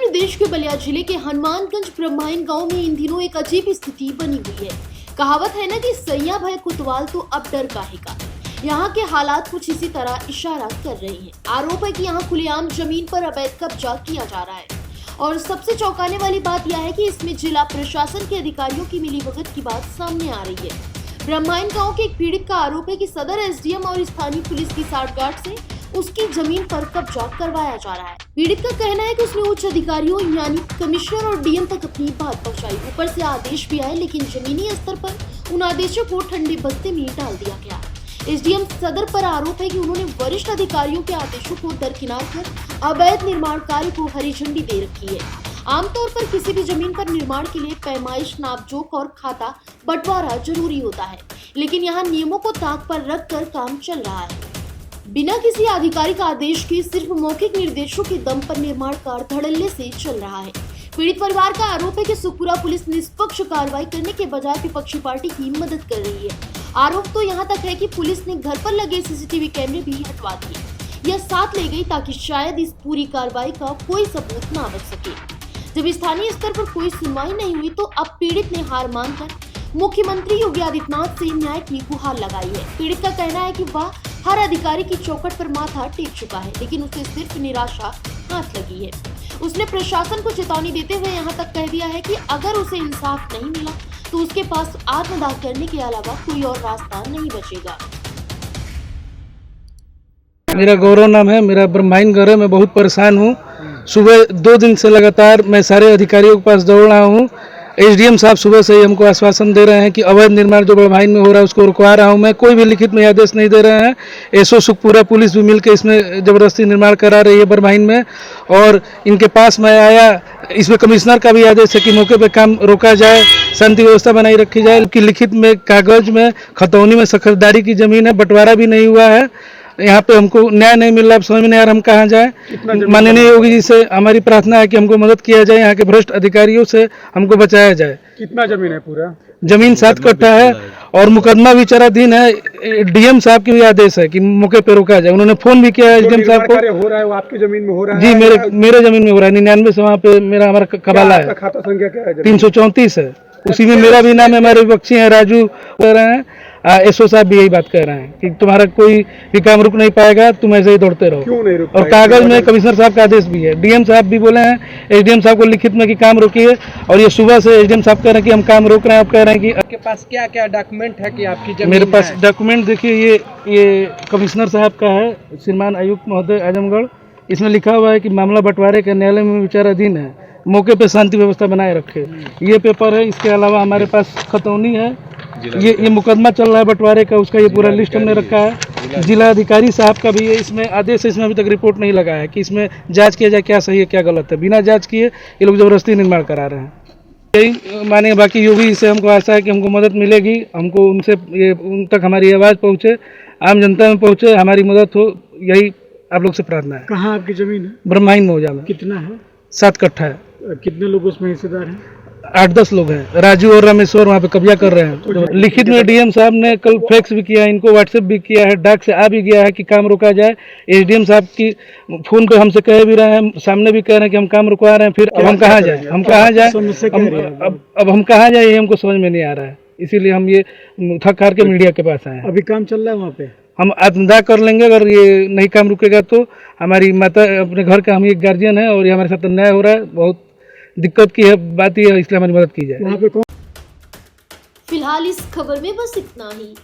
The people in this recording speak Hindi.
प्रदेश के बलिया जिले के हनुमानगंज ब्रह्माइन गांव में इन दिनों एक अजीब स्थिति बनी हुई है। कहावत है ना कि सैया भय कुतवाल तो अब डर काहे का। यहाँ के हालात कुछ इसी तरह इशारा कर रहे हैं। आरोप है कि यहाँ खुलेआम जमीन पर अवैध कब्जा किया जा रहा है और सबसे चौंकाने वाली बात यह है कि इसमें जिला प्रशासन के अधिकारियों की मिलीभगत की बात सामने आ रही है। ब्रह्माइन गांव के एक पीड़ित का आरोप है कि सदर एसडीएम और स्थानीय पुलिस की साठगांठ से उसकी जमीन पर कब्जा करवाया जा रहा है। पीड़ित का कहना है कि उसने उच्च अधिकारियों यानी कमिश्नर और डीएम तक अपनी बात पहुंचाई। ऊपर से आदेश भी आए, लेकिन जमीनी स्तर पर उन आदेशों को ठंडे बस्ते में डाल दिया गया। एसडीएम सदर पर आरोप है कि उन्होंने वरिष्ठ अधिकारियों के आदेशों को दरकिनार कर अवैध निर्माण कार्य को हरी झंडी दे रखी है। आमतौर पर किसी भी जमीन पर निर्माण के लिए पैमाइश, नापजोख और खाता बंटवारा जरूरी होता है, लेकिन यहाँ नियमों को ताक पर रख कर काम चल रहा है। बिना किसी आधिकारिक आदेश के सिर्फ मौखिक निर्देशों के दम पर निर्माण कार्य धड़ल्ले से चल रहा है। पीड़ित परिवार का आरोप है कि सुखपुरा पुलिस निष्पक्ष कार्रवाई करने के बजाय विपक्षी पार्टी की मदद कर रही है। आरोप तो यहाँ तक है कि पुलिस ने घर पर लगे सीसीटीवी कैमरे भी हटवा दिए या साथ ले गई ताकि शायद इस पूरी कार्रवाई का कोई सबूत न बच सके। जब स्थानीय स्तर पर कोई सुनवाई नहीं हुई तो अब पीड़ित ने हार मानकर मुख्यमंत्री योगी आदित्यनाथ से न्याय की गुहार लगाई है। पीड़ित का कहना है कि वह हर अधिकारी की चौखट पर माथा टेक चुका है, लेकिन उसे सिर्फ निराशा हाथ लगी है। उसने प्रशासन को चेतावनी देते हुए यहाँ तक कह दिया है कि अगर उसे इंसाफ नहीं मिला तो उसके पास आत्मदाह करने के अलावा कोई और रास्ता नहीं बचेगा। मेरा गौरव नाम है, मेरा ब्रह्माइन घर है। मैं बहुत परेशान हूँ। सुबह 2 दिन से लगातार मैं सारे अधिकारियों के पास दौड़ रहा हूँ। एसडीएम साहब सुबह से ही हमको आश्वासन दे रहे हैं कि अवैध निर्माण जो ब्रह्माइन में हो रहा है उसको रुकवा रहा हूँ मैं। कोई भी लिखित में आदेश नहीं दे रहे हैं। एसओ सुखपुरा पुलिस भी मिलकर इसमें जबरदस्ती निर्माण करा रही है ब्रह्माइन में। और इनके पास मैं आया, इसमें कमिश्नर का भी आदेश है कि मौके पर काम रोका जाए, शांति व्यवस्था बनाई रखी जाए। कि लिखित में कागज में खतौनी में सखरदारी की जमीन है, बंटवारा भी नहीं हुआ है। यहाँ पे हमको न्याय नहीं मिल रहा। समझ में नहीं आ रहा हम कहाँ जाए। माननीय योगी जी से हमारी प्रार्थना है कि हमको मदद किया जाए, यहाँ के भ्रष्ट अधिकारियों से हमको बचाया जाए। कितना जमीन है? पूरा जमीन 7 कट्ठा है और मुकदमा विचाराधीन है। डीएम साहब की भी आदेश है कि मौके पे रोका जाए। उन्होंने फोन भी किया है एसडीएम साहब को। हो रहा है वो आपकी जमीन में हो रहा है? जी, मेरे जमीन में हो रहा है। 99 से वहाँ पे हमारा कबाला है। खाता संख्या क्या है? 334 है। उसी में मेरा भी नाम है। हमारे विपक्षी हैं राजू कह रहे हैं, एसओ साहब भी यही बात कह रहे हैं कि तुम्हारा कोई भी काम रुक नहीं पाएगा, तुम ऐसे ही दौड़ते रहो। क्यों नहीं रुक और कागज में कमिश्नर साहब का आदेश भी है। डीएम साहब भी बोले हैं एसडीएम साहब को लिखित में कि काम रोकिए, और ये सुबह से एसडीएम साहब कह रहे हैं कि हम काम रोक रहे हैं। आप कह रहे हैं कि आपके पास क्या क्या डॉक्यूमेंट है कि आपकी जमीन? मेरे पास डॉक्यूमेंट देखिए, ये कमिश्नर साहब का है, श्रीमान आयुक्त महोदय आजमगढ़। इसमें लिखा हुआ है कि मामला बंटवारे के न्यायालय में विचाराधीन है, मौके पे शांति व्यवस्था बनाए रखे। ये पेपर है। इसके अलावा हमारे पास खतौनी है। ये मुकदमा चल रहा है बंटवारे का, उसका ये पूरा लिस्ट हमने रखा है। जिला अधिकारी साहब का भी है इसमें आदेश है। इसमें अभी तक रिपोर्ट नहीं लगा है कि इसमें जांच किया जाए क्या सही है क्या गलत है। बिना जांच किए ये लोग जबरदस्ती निर्माण करा रहे हैं। यही माने बाकी योगी से हमको आशा है कि हमको मदद मिलेगी। हमको उनसे उन तक हमारी आवाज़ पहुँचे, आम जनता में पहुँचे, हमारी मदद हो, यही आप लोग से प्रार्थना है। कहाँ आपकी जमीन है? ब्रह्माइन मौजा में। कितना है? 7 कट्ठा है। कितने लोग उसमें हिस्सेदार हैं? 8-10 लोग हैं। राजू और रामेश्वर वहाँ पे कब्जा कर रहे हैं। लिखित में डीएम साहब ने कल फैक्स भी किया है, इनको व्हाट्सएप भी किया है, डाक से आ भी गया है कि काम रोका जाए। एसडीएम साहब की फोन पे हमसे कह भी रहे हैं, सामने भी कह रहे हैं कि हम काम रुकवा रहे हैं। फिर अब हम कहाँ जाए? अब हम कहाँ जाए, ये हमको समझ में नहीं आ रहा है। इसीलिए हम ये थक हार के मीडिया के पास आए हैं। अभी काम चल रहा है वहाँ पे? हम आत्मदाह कर लेंगे अगर ये नहीं काम रुकेगा तो। हमारी माता अपने घर का हम एक गार्जियन है और ये हमारे साथ अन्याय हो रहा है। बहुत दिक्कत की है बात, ये इसलिए हमारी मदद की जाए। फिलहाल इस खबर में बस इतना ही।